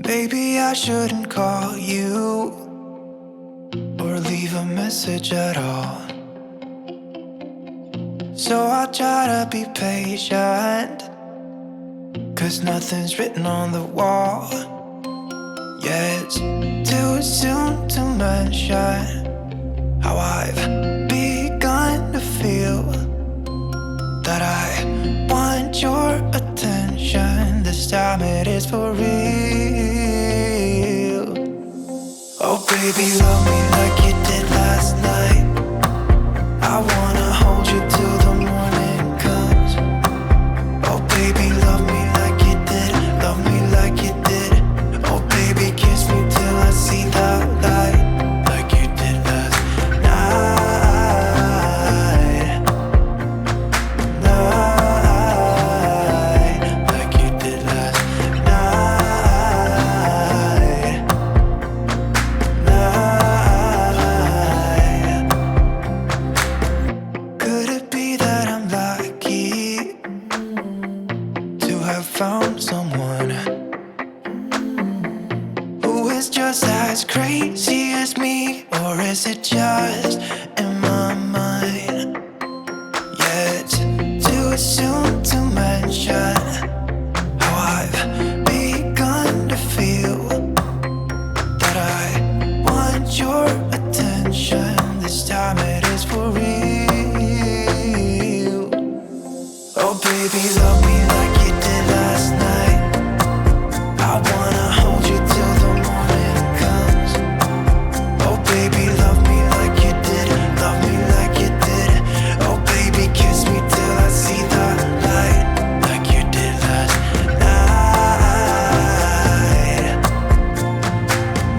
Maybe I shouldn't call you or leave a message at all. So I'll try to be patient, 'cause nothing's written on the wall. Yeah, it's too soon to mention how I've begun to feel that I want your attention. This time it is for real. Oh baby, love me like you did last night. I wanna hold you till the morning comes. Oh baby, love me like you did. Love me like you did. Oh baby, kiss me till I see the light, like you did last night. Night, like you did last night. Night. Could it be that I'm lucky to have found someone who is just as crazy as me? Or is it just in my mind? Yeah, it's too soon to mention how I've begun to feel that I want your attention. This time it is for real. Oh baby, love me like you did last night. I wanna hold you till the morning comes. Oh baby, love me like you did. Love me like you did. Oh baby, kiss me till I see the light, like you did last night.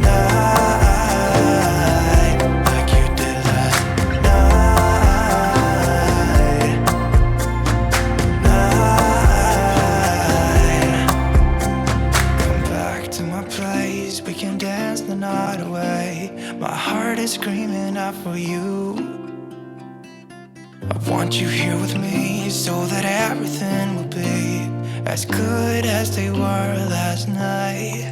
Night, like you did last night. Night. Come back to my place, we can dance the night away. My heart is screaming out for you. I want you here with me so that everything will be as good as they were last night.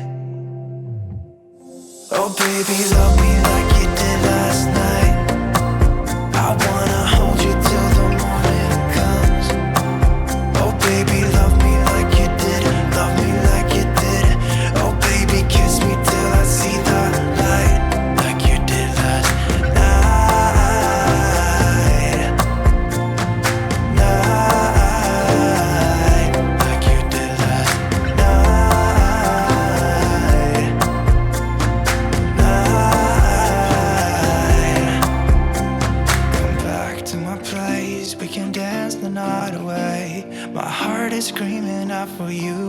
Oh baby, love me like you did last night. I wanna hold you till the morning comes. Oh baby, love me like you did. Love me like you did. Oh baby, kiss me till I see the light, like you did last night. Night, like you did last night. Night. Come back to my place, we can dance the night away. My heart is screaming out for you.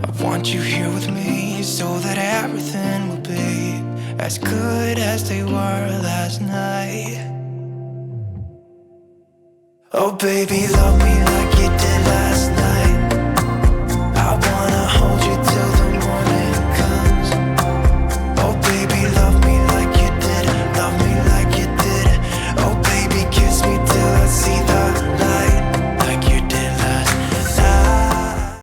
I want you here with me so that everything will be as good as they were last night. Oh baby, love me